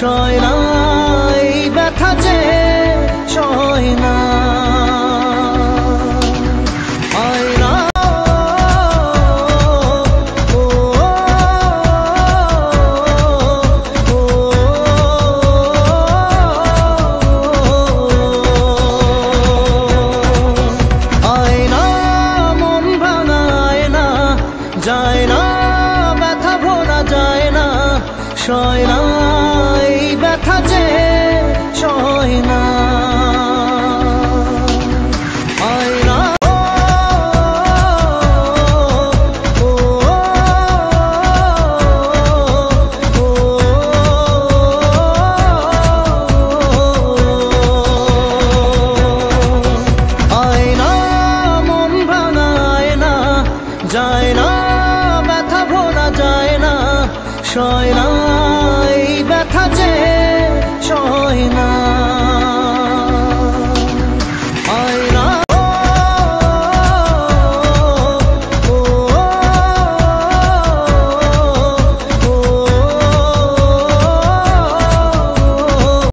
সয় না এই ব্যথা যে সয় না আয়না যায় না ব্যথা ভোলা যায় না সয় না এই ব্যথা যে সয় না আয়না আয়না মন ভাঙায় না যায় না সয় না